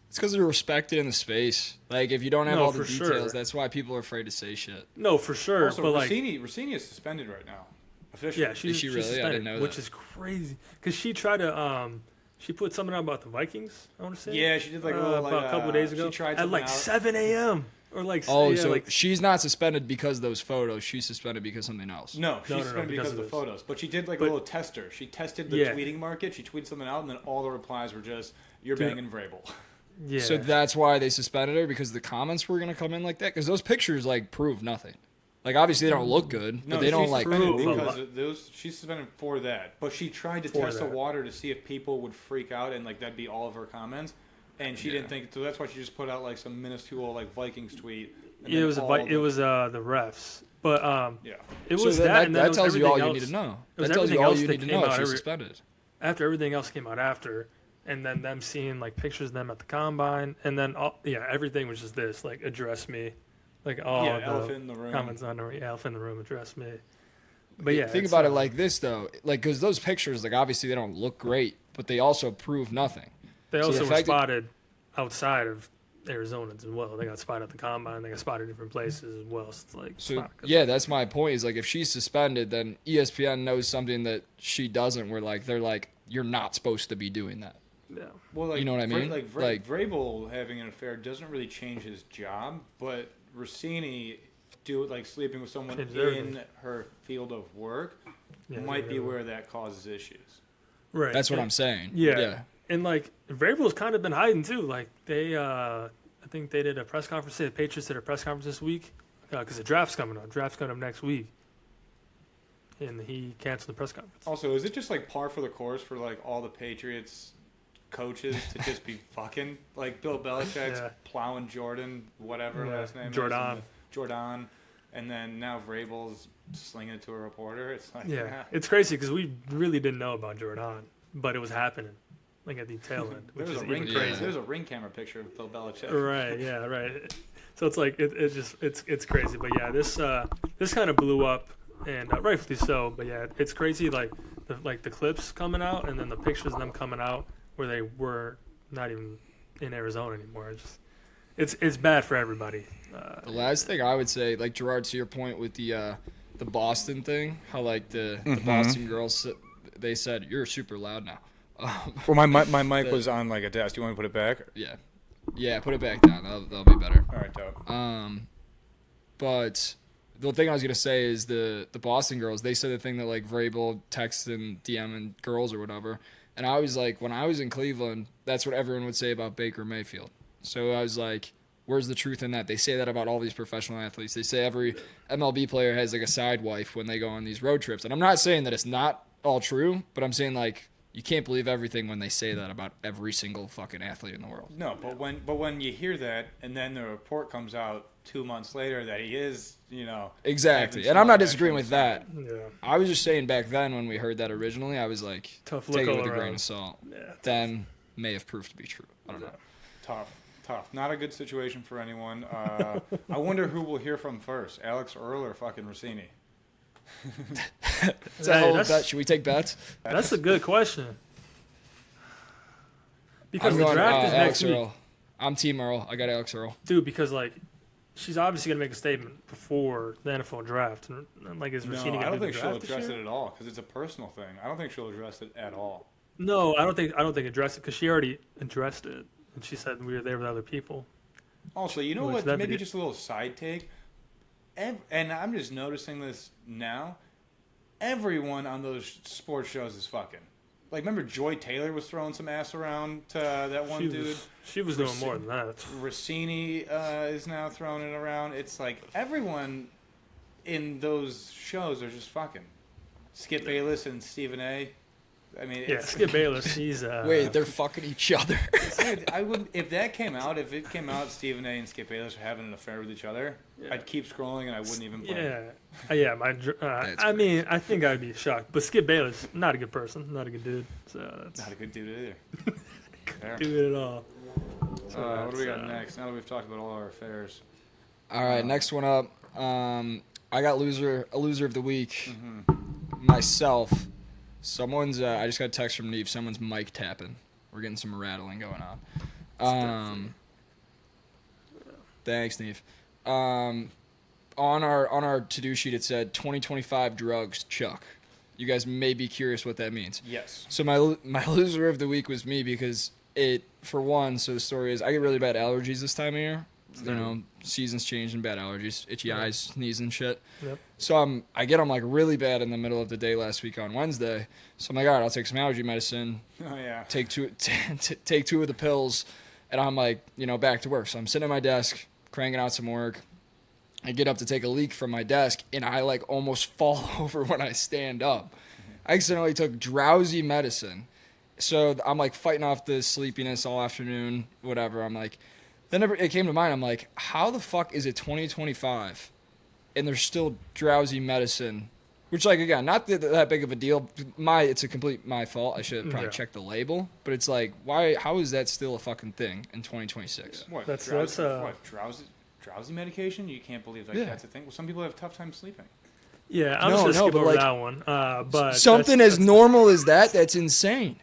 It's because they're respected in the space. Like, if you don't have all the for details, sure. that's why people are afraid to say shit. No, for sure. Also, but like, Rassini is suspended right now, officially. yeah, she's really? I suspended, didn't know which that. is crazy because she tried to she put something out about the Vikings. I want to say. Yeah, she did like a little about a couple of days ago. She tried at something like out. 7 a.m. or like Oh, yeah, so like she's not suspended because of those photos. She's suspended because of something else. No, she's No, suspended because of the this. photos. But she did like a But- little tester. She tested the Yeah. tweeting market. She tweeted something out, and then all the replies were just, "You're Dude. banging Vrabel." yeah. So that's why they suspended her, because the comments were going to come in like that? Because those pictures, like, prove nothing. Like, obviously they don't look good, No, but they don't, she's like, suspended prove- because of those. She's suspended for that. But she tried to For test the that. water to see if people would freak out, and like that'd be all of her comments. And she didn't think so. That's why she just put out like some minuscule like Vikings tweet. And it then was all of it them- was the refs, but yeah. it So was then that, and then it that was tells you all everything you else. need to know. It was That tells you everything all else you that need to came know out if she's every- suspended. After everything else came out after, and then them seeing like pictures of them at the combine, and then everything was just this like address me, like all Yeah, the elephant in the room. comments on the elephant in the room address me. But yeah, Think it's, about it like this, though. Like, because those pictures, like, obviously they don't look great, but they also prove nothing. they so also the were fact that- spotted outside of Arizona as well. They got spotted at the combine. They got spotted in different places as well. So it's like, So, it's not good. yeah, that's my point, is, like, if she's suspended, then ESPN knows something that she doesn't, where, like, they're like, you're not supposed to be doing that. Yeah. Well, like, You know what I mean? Like, Like- Vrabel having an affair doesn't really change his job, but Rassini sleeping with someone Changes in everything. her field of work Yeah, might be yeah. where that causes issues. Right. That's what And- I'm saying. Yeah. And like Vrabel's kind of been hiding too. Like they, I think they did a press conference. The Patriots did a press conference this week because the draft's coming up. Draft's coming up next week, and he canceled the press conference. Also, is it just like par for the course for like all the Patriots coaches to just be fucking like Bill Belichick's Yeah. plowing Jordan, whatever Yeah. last name Jordan. is, Jordan, and then now Vrabel's slinging it to a reporter. It's like Yeah, it's crazy because we really didn't know about Jordan, but it was happening, like at the tail end, which There's is a ring even Yeah. crazy. There's a ring camera picture of Bill Belichick. Right. Yeah. Right. So it's like it's crazy. But yeah, this kind of blew up, and rightfully so. But yeah, it's crazy. Like the clips coming out, and then the pictures of them coming out where they were not even in Arizona anymore. It's bad for everybody. The last thing I would say, like, Gerard, to your point with the Boston thing, how, like, the Boston girls, they said, you're super loud now. Well, my mic was on like a desk. Do you want me to put it back? Yeah. Yeah, put it back down. That'll be better. All right, dope. But the thing I was going to say is the Boston girls, they said the thing that, like, Vrabel texts and DMing girls or whatever. And I was like, when I was in Cleveland, that's what everyone would say about Baker Mayfield. So I was like, where's the truth in that? They say that about all these professional athletes. They say every MLB player has, like, a side wife when they go on these road trips. And I'm not saying that it's not all true, but I'm saying, like, you can't believe everything when they say that about every single fucking athlete in the world. No, but when you hear that, and then the report comes out 2 months later that he is, Exactly. having And I'm some not disagreeing actual with that. Yeah. I was just saying back then when we heard that originally, I was like, Tough take look it all with a grain around. of salt. Yeah. Then may have proved to be true. I don't know. Tough. Not a good situation for anyone. I wonder who we'll hear from first, Alex Earle or fucking Rassini. It's a Hey, hell of a that's- bet. Should we take bets? That's a good question. Because I'm the going, draft is Alex next week. Earle. I'm Team Earle. I got Alex Earle. Dude, because like she's obviously gonna make a statement before the NFL draft, and like is Rassini No, I gonna don't do the think she'll draft this address year? it at all because it's a personal thing. I don't think she'll address it at all. No, I don't think address it because she already addressed it, and she said we were there with other people. Also, you know Which what? that'd Maybe be- just a little side take. And I'm just noticing this now. Everyone on those sports shows is fucking. Like, remember Joy Taylor was throwing some ass around to that one dude? She was doing more than that. Rassini is now throwing it around. It's like everyone in those shows are just fucking. Skip Bayless and Stephen A. I mean, Yeah, Skip Bayless. He's Wait, they're fucking each other. Dude, I would if that came out. If it came out, Stephen A. and Skip Bayless are having an affair with each other. Yeah. I'd keep scrolling and I wouldn't even play. Yeah. I mean, I think I'd be shocked. But Skip Bayless, not a good person, not a good dude. So that's Not a good dude either. Fair. do it at all. What do we got next? Now that we've talked about all our affairs. All right, next one up. I got a loser of the week. Mm-hmm. Myself. Someone's. I just got a text from Neve. Someone's mic tapping. We're getting some rattling going on. Thanks, Neve. On our to-do sheet, it said 2025 drugs, Chuck. You guys may be curious what that means. Yes. So my loser of the week was me because for one, so the story is I get really bad allergies this time of year. You know, seasons change and bad allergies, itchy eyes, sneezing shit. Yep. So I get them like really bad in the middle of the day last week on Wednesday. So I'm like, all right, I'll take some allergy medicine, Oh yeah. take two of the pills, and I'm like, back to work. So I'm sitting at my desk, cranking out some work. I get up to take a leak from my desk, and I like almost fall over when I stand up. I accidentally took drowsy medicine. So I'm like fighting off the sleepiness all afternoon, whatever. I'm like, then it came to mind. I'm like, how the fuck is it 2025 and there's still drowsy medicine? Which, like, again, not that big of a deal. It's a complete my fault. I should have probably checked the label. But it's like, why? How is that still a fucking thing in 2026? What? That's- drowsy, that's, what? Drowsy medication? You can't believe like Yeah. that's a thing. Well, some people have a tough time sleeping. Yeah, I'm No, just gonna skip but, over like, that one. But Something that's as normal as that's insane.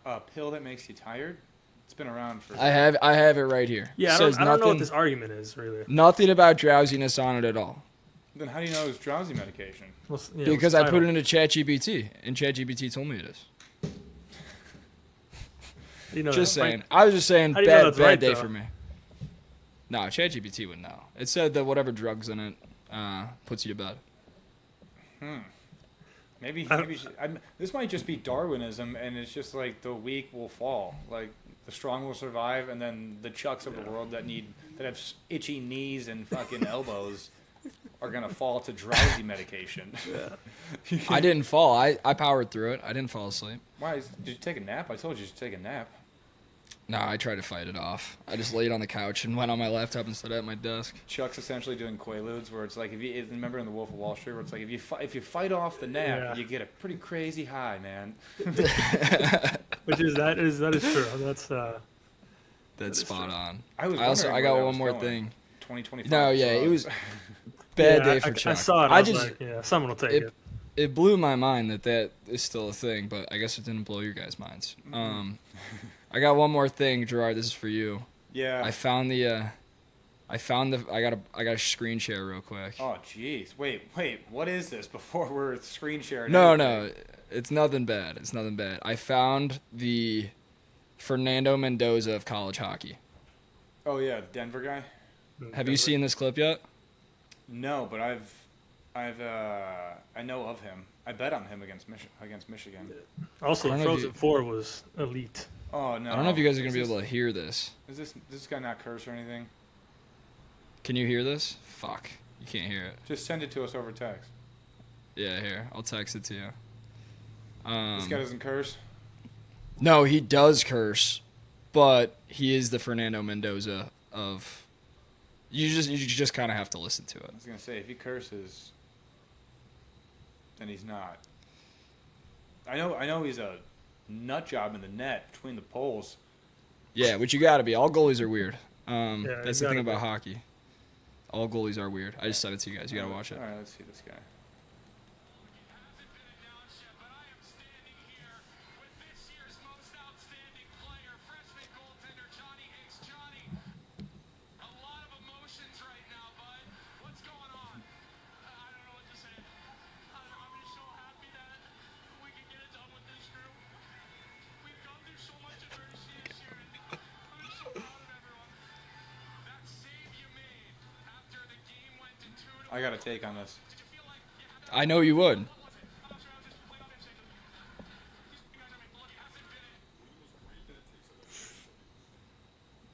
A pill that makes you tired. It's been around for. I have it right here. Yeah, It I don't says know what nothing- this argument is really. Nothing about drowsiness on it at all. Then how do you know it's drowsy medication? Because I put it into ChatGPT, and ChatGPT told me it is. Just saying. I was just saying, How do you know bad that's right, day though? for me. No, ChatGPT would know. It said that whatever drugs in it puts you to bed. Maybe this might just be Darwinism, and it's just like the weak will fall, like the strong will survive, and then the Chucks of the world that have itchy knees and fucking elbows are gonna fall to drowsy medication. I didn't fall. I powered through it. I didn't fall asleep. Why? Did you take a nap? I told you to take a nap. No, I tried to fight it off. I just laid on the couch and went on my laptop instead of at my desk. Chuck's essentially doing Quaaludes, where it's like if you remember in The Wolf of Wall Street, where it's like if you fight off the nap, Yeah. you get a pretty crazy high, man. Which is that is true. That's spot on. I was. I got one more thing. 2025. No, yeah, it was drugs. bad Yeah, day for I Chuck. saw it. I was like, yeah, someone will take it. It blew my mind that is still a thing, but I guess it didn't blow your guys' minds. I got one more thing, Gerard. This is for you. Yeah. I got a screen share real quick. Oh, jeez. Wait. What is this? Before we're screen sharing. No, it's nothing bad. I found the Fernando Mendoza of college hockey. Oh yeah, the Denver guy. Have you seen this clip yet? No, but I know of him. I bet on him against Michigan. Also, I don't know if Frozen you- 4 was elite. Oh no. I don't know if you guys are gonna be able to hear this. Is this guy not curse or anything? Can you hear this? Fuck, you can't hear it. Just send it to us over text. Yeah, here, I'll text it to you. This guy doesn't curse. No, he does curse, but he is the Fernando Mendoza of. You just kind of have to listen to it. I was gonna say if he curses, then he's not. I know he's a nut job in the net between the poles. Yeah, which you gotta be. All goalies are weird. Yeah, That's you the thing gotta about hockey. All goalies are weird. I just sent it to you guys. You gotta watch it. All right, let's see this guy. I got a take on this. I know you would.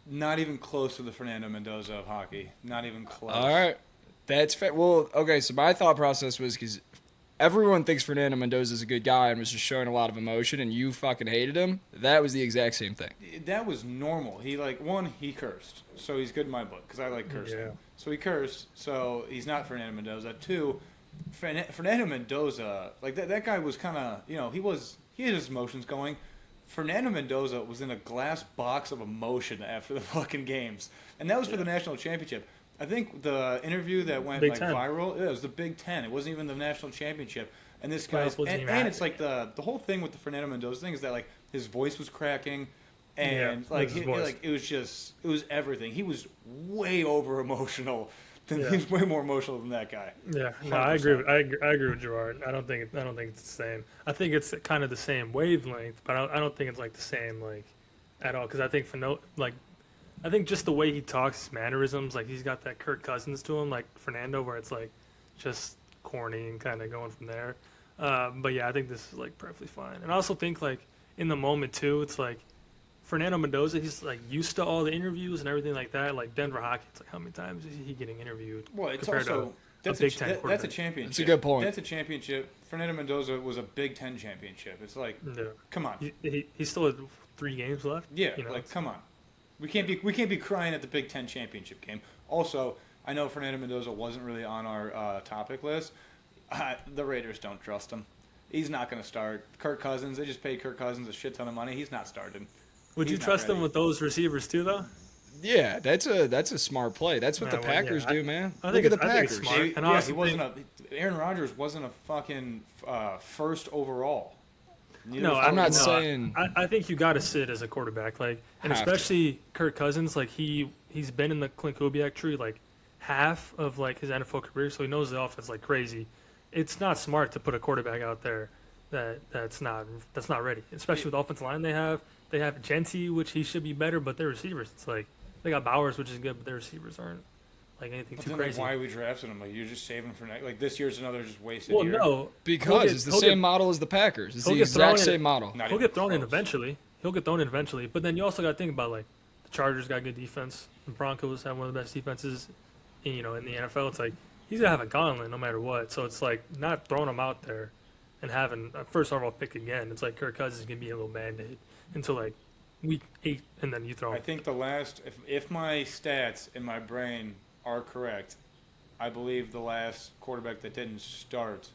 Not even close to the Fernando Mendoza of hockey. Not even close. All right. That's fair. Well, okay, so my thought process was because everyone thinks Fernando Mendoza is a good guy and was just showing a lot of emotion, and you fucking hated him. That was the exact same thing. That was normal. He, he cursed. So he's good in my book because I like cursing. Yeah. So he cursed. So he's not Fernando Mendoza. Two, Fernando Mendoza, that guy was kind of, he had his emotions going. Fernando Mendoza was in a glass box of emotion after the fucking games. And that was for the national championship. I think the interview that went Big Ten. viral, it was the Big Ten. It wasn't even the national championship. And this guy's, wasn't and, even and at it's like the whole thing with the Fernando Mendoza thing is that his voice was cracking, and it was everything. He was way over emotional. He's way more emotional than that guy. Yeah, no, 100%. I agree with Gerard. I don't think it's the same. I think it's kind of the same wavelength, but I don't think it's the same at all. Because I think I think just the way he talks, his mannerisms, he's got that Kirk Cousins to him, like Fernando, where it's just corny and kind of going from there. But yeah, I think this is perfectly fine. And I also think in the moment too, it's Fernando Mendoza, he's used to all the interviews and everything like that. Like Denver hockey, it's how many times is he getting interviewed? Well, it's compared also to that's Big Ten that's a quarterback? championship. That's a good point. That's a championship. Fernando Mendoza was a Big Ten championship. It's Yeah. come on. He still had 3 games left. Yeah, it's- come on. We can't be crying at the Big Ten championship game. Also, I know Fernando Mendoza wasn't really on our topic list. The Raiders don't trust him. He's not going to start. Kirk Cousins, they just paid Kirk Cousins a shit ton of money. He's not starting. Would you He's not trust him ready. with those receivers too, though? Yeah, that's a smart play. That's what the Well, Packers yeah, do, man. I Look think at the I think it's Packers. smart. He, And yeah, also he wasn't Aaron Rodgers wasn't a fucking first overall. Neither No, was I'm not Rodgers. saying- I think you got to sit as a quarterback, and Have to. especially Kirk Cousins. He's been in the Clint Kubiak tree half of his NFL career, so he knows the offense like crazy. It's not smart to put a quarterback out there that's not ready, especially with the offensive line they have. They have Genty, which he should be better, but their receivers, it's they got Bowers, which is good, but their receivers aren't anything But too then, crazy. why we drafted him? You're just saving for next. This year's another just wasted Well, year. no, Because it's the same model as the Packers. It's he'll the get thrown exact in- same model. Not He'll even get thrown in close. eventually. But then you also got to think about the Chargers got good defense. The Broncos have one of the best defenses, in the NFL. It's he's gonna have a gauntlet no matter what. So it's not throwing him out there and having a first overall pick again. It's Kirk Cousins can be a little band-aid until week 8, and then you throw I him. think the last, if my stats in my brain are correct, I believe the last quarterback that didn't start,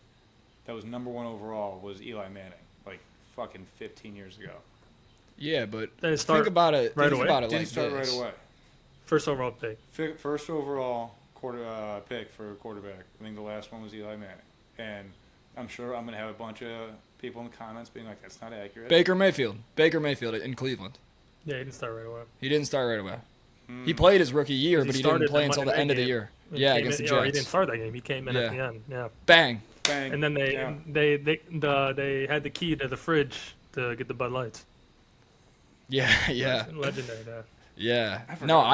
that was number 1 overall, was Eli Manning, fucking 15 years ago. Yeah, but Then it start think about it. right think away. about it Didn't like start this. right away. First overall pick. First overall pick for quarterback. I think the last one was Eli Manning, and I'm sure I'm gonna have a bunch of people in the comments being like, "That's not accurate." Baker Mayfield in Cleveland. Yeah, he didn't start right away. He didn't start right away. He played his rookie year, He but he started didn't play the until the Monday end of the game. year. He Yeah, came against the in, or he Jets. didn't start that game. He came in Yeah. at the end. Yeah. Bang. Bang. And then they Yeah. they had the key to the fridge to get the Bud Lights. Yeah, yeah. Legendary. That. Yeah. forgot No, about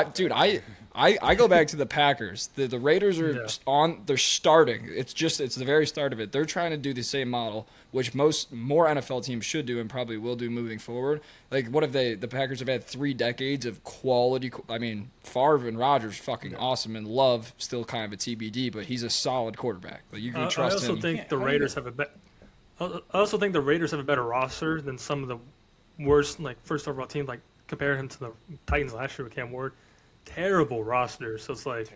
I go back to the Packers. The Raiders are Yeah. they're starting. It's the very start of it. They're trying to do the same model, which more NFL teams should do and probably will do moving forward. What if the Packers have had 3 decades of quality. I mean, Favre and Rodgers fucking awesome, and Love still kind of a TBD, but he's a solid quarterback. You can I trust also him. think the How do Raiders have I also think the Raiders have a better roster than some of the worst first overall teams. Compare him to the Titans last year with Cam Ward. Terrible roster. So it's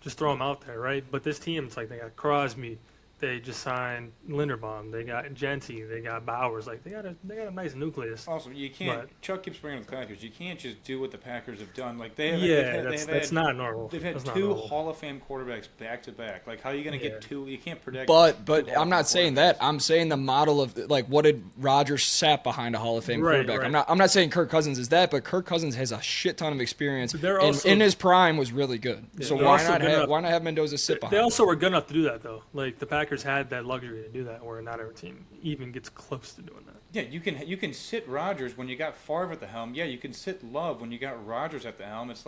just throw them out there, right? But this team, it's they got Crosby. They just signed Linderbaum. They got Genty. They got Bowers. They got a nice nucleus. Also, you can't. But- Chuck keeps bringing up the Packers. You can't just do what the Packers have done. They have. Yeah, they've that's had, not normal. They've had That's not 2 normal. Hall of Fame quarterbacks back to back. How are you going to Yeah. get 2? You can't predict. But two Hall of I'm not Fame saying that. quarterbacks. I'm saying the model of what did Rodgers sat behind a Hall of Fame Right, quarterback. right. I'm not saying Kirk Cousins is that, but Kirk Cousins has a shit ton of experience But they're and also- in his prime was really good. So they're why also not good enough- have Mendoza sit They behind? also were good enough to do that, though. The Packers had that luxury to do that, where not every team even gets close to doing that. Yeah, you can sit Rodgers when you got Favre at the helm. Yeah, you can sit Love when you got Rodgers at the helm. It's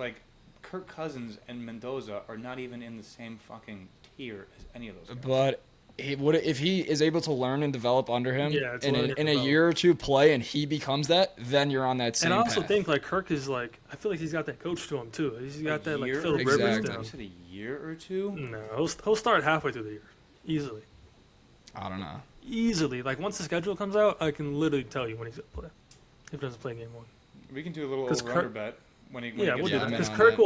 Kirk Cousins and Mendoza are not even in the same fucking tier as any of those guys. But if he is able to learn and develop under him it's in learn and a develop. year or two play, and he becomes that, then you're on that same And I also path. think like Kirk is like, I feel like he's got that coach to him too. He's got that like Phil Exactly. Rivers to You him. said a year or two? No, he'll start halfway through the year, easily. I don't know. Easily. Like once the schedule comes out, I can literally tell you when he's gonna play. If he doesn't play game 1. We can do a little 'Cause over-under Kirk- bet when he Yeah, we'll gets do back. that. Because on Kirk that.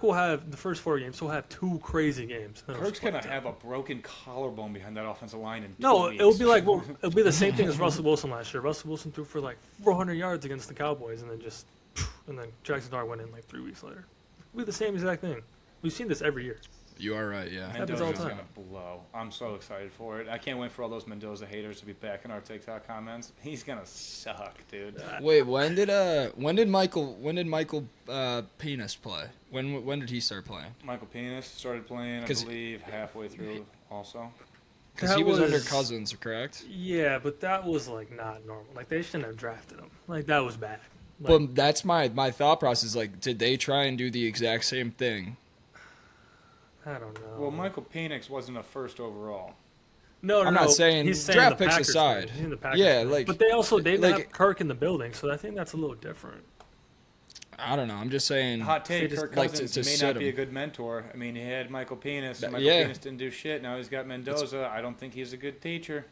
will have the first 4 games. He'll have 2 crazy games. Then he'll Kirk's split gonna them. have a broken collarbone behind that offensive line in No, 2 weeks. it'll be like it'll be the same thing as Russell Wilson last year. Russell Wilson threw for like 400 yards against the Cowboys, and then Jackson Dart went in like 3 weeks later. It'll be the same exact thing. We've seen this every year. You are right, yeah. Happens all the Mendoza's time. gonna blow. I'm so excited for it. I can't wait for all those Mendoza haters to be back in our TikTok comments. He's gonna suck, dude. Wait, when did Michael Penis play? When did he start playing? Michael Penis started playing, I 'Cause- believe, halfway through also. Because That he was under was- Cousins, correct? Yeah, but that was like not normal. Like they shouldn't have drafted him. Like that was bad. Like, But that's my thought process. Like, did they try and do the exact same thing? I don't know. Well, Michael Penix wasn't a first overall. no, I'm not saying- he's draft the picks Packers aside. thing. He's in the Packers Yeah, thing. like- But they didn't like- have Kirk in the building, so I think that's a little different. I don't know. I'm just saying. Hot take, just Kirk like Cousins to may sit not be a him. good mentor. I mean, he had Michael Penis, That- and Michael yeah. Penis didn't do shit. Now he's got Mendoza. I don't think he's a good teacher.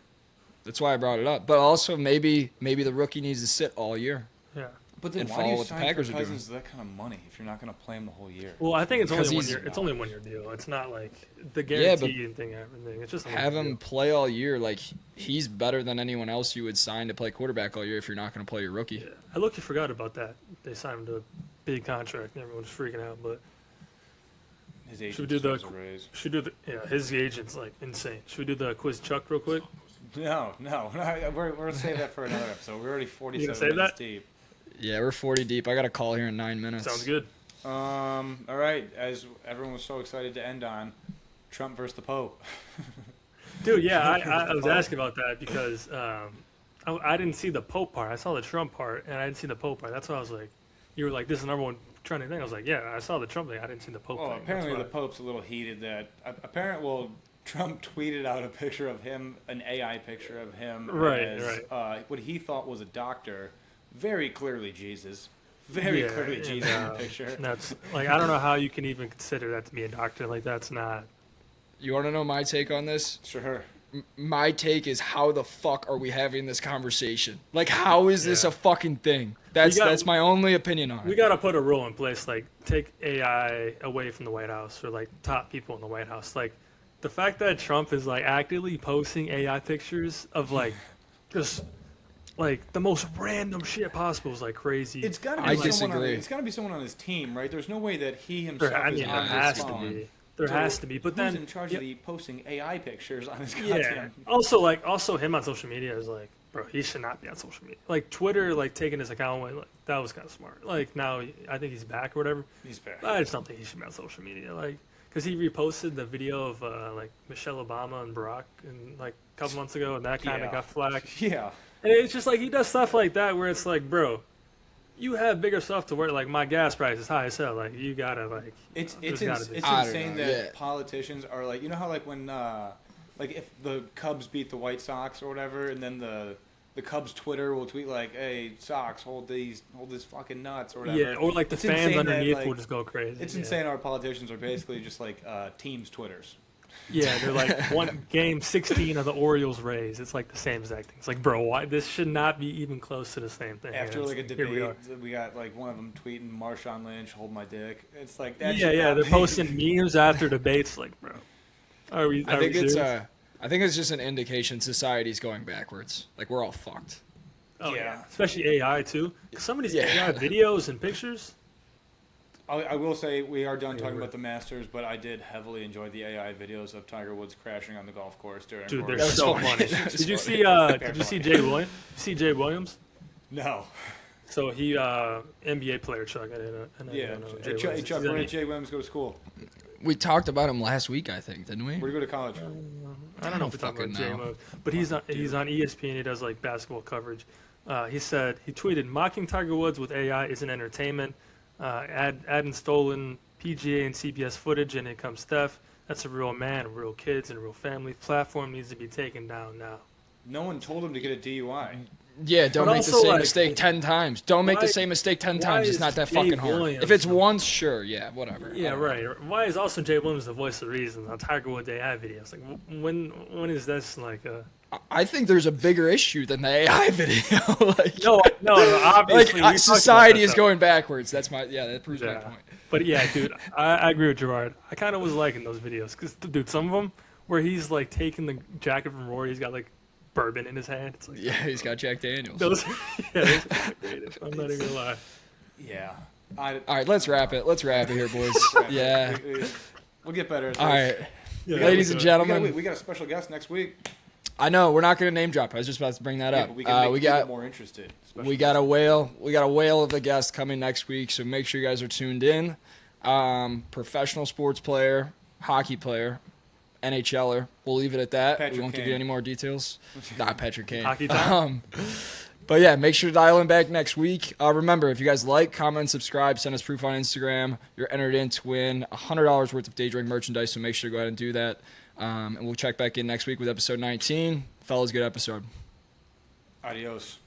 That's why I brought it up. But also maybe the rookie needs to sit all year. Yeah. But then And why do follow you what the sign Packers Kirk are doing. Cousins to that kind of money if you're not going to play him the whole year? Well, I think it's only Because one he's- year. It's only a 1 year deal. It's not like the Yeah, but guarantee thing. Everything. It's just a Have 1 year him deal. play all year. Like, he's better than anyone else you would sign to play quarterback all year if you're not going to play your rookie. Yeah. I look, you forgot about that. They signed him to a big contract, and everyone's freaking out. But His agent should we do the? deserves a raise. Should we do the? Yeah, his agent's like insane. Should we do the quiz Chuck real quick? No, we're going to save that for another episode. We're already You 47 gonna save minutes that? deep. Yeah, we're 40 deep. I got a call here in 9 minutes. Sounds good. All right, as everyone was so excited to end on, Trump versus the Pope. Dude, yeah, I was asking about that because I didn't see the Pope part. I saw the Trump part, and I didn't see the Pope part. That's why I was like, you were like, this is the number one trending thing. I was like, yeah, I saw the Trump thing. I didn't see the Pope Well, thing. apparently the That's why. Pope's a little heated that Trump tweeted out a picture of him, an AI picture of him, Right, as what he thought was a doctor, very clearly Jesus, very clearly and, Jesus in the picture. That's like, I don't know how you can even consider that to be a doctor. Like, that's not. You want to know my take on this? Sure. My take is, how the fuck are we having this conversation? Like, how is this Yeah. a fucking thing? That's my only opinion on We it. got to put a rule in place, like take AI away from the White House or like top people in the White House. Like the fact that Trump is like actively posting AI pictures of like just like the most random shit possible is like crazy. It's got to I be someone. disagree. It's got to be someone on his team, right? There's no way that he there, himself I is mean, on there has his to phone. be. There So has to be. But who's then in charge yeah, of the posting AI pictures on his yeah. goddamn? Also him on social media is like, bro, he should not be on social media. Like Twitter, like taking his account away, like that was kind of smart. Like now, I think he's back or whatever. He's back. I just don't think he should be on social media. Like, because he reposted the video of like Michelle Obama and Barack and like a couple months ago, and that kind of Yeah. got flagged. Yeah. And it's just like he does stuff like that where it's like, bro, you have bigger stuff to worry. Like my gas price is high as hell. Like you gotta like. It's there's gotta be- I don't insane know, that yeah. politicians are like, you know how like when like if the Cubs beat the White Sox or whatever, and then the Cubs Twitter will tweet like, "Hey Sox, hold this fucking nuts" or whatever. Yeah, or like the It's fans insane that, underneath like, will just go crazy. It's yeah. insane. Our politicians are basically just like teams Twitters. Yeah, they're like one game 16 of the Orioles Rays. It's like the same exact thing. It's like, bro, why this should not be even close to the same thing. After And like a it's here we are. debate, we got like one of them tweeting Marshawn Lynch, "Hold my dick." It's like that. Yeah, should yeah, not they're be- posting memes after debates. Like, bro, are we? I think we it's serious? I think it's just an indication society's going backwards. Like, we're all fucked. Oh yeah, Yeah. especially AI too. 'Cause some of these Yeah. AI videos and pictures. I will say we are done talking about the Masters, but I did heavily enjoy the AI videos of Tiger Woods crashing on the golf course during. Dude, they're Rory. was so funny. funny. That was Did you funny. see? Did you see Jay Williams? See Jay Williams? No. So he NBA player Chuck. I didn't Yeah. know Hey, Jay Chuck, Williams. Chuck, He's where on- did Jay Williams go to school? We talked about him last week, I think, didn't we? Where did you go to college? I don't know if we're talking fucking about Jay know. Williams, but he's on ESPN. He does like basketball coverage. He tweeted, "Mocking Tiger Woods with AI isn't entertainment. Adding stolen PGA and CBS footage, and it comes Steph. That's a real man, real kids, and a real family. Platform needs to be taken down now. No one told him to get a DUI. Yeah, don't But make the also, same like, mistake 10 times. Don't make the why- same mistake 10 why times. It's is not that Jay fucking hard. Williams If it's the- once, sure, yeah, whatever. Yeah, I don't know. right. Why is also Jay Williams the voice of reason on Tiger Woods AI videos? Like, when is this like a? I think there's a bigger issue than the AI video. like, No, obviously. like we talked society about is that, going backwards. That proves my Yeah. point. But yeah, dude, I agree with Gerard. I kind of was liking those videos because, dude, some of them where he's like taking the jacket from Rory, he's got like bourbon in his hand. It's like, Yeah, he's got Jack Daniels. those, yeah, those are creative. I'm not even gonna lie. Yeah. All right, let's wrap it. Let's wrap it here, boys. yeah. We'll get better at this. All right, Yeah, ladies and gentlemen. We got a special guest next week. I know we're not going to name drop. I was just about to bring that Yeah, up. but we can make we people got more interested. we got a whale. We got a whale of a guest coming next week. So make sure you guys are tuned in. Professional sports player, hockey player, NHLer. We'll leave it at that. Patrick we won't give Kane. you any more details. Not Patrick Kane. Hockey time? But yeah, make sure to dial in back next week. Remember, if you guys like, comment, subscribe, send us proof on Instagram. You're entered in to win $100 worth of Daydrink merchandise, so make sure to go ahead and do that. And we'll check back in next week with episode 19. Fellas, good episode. Adios.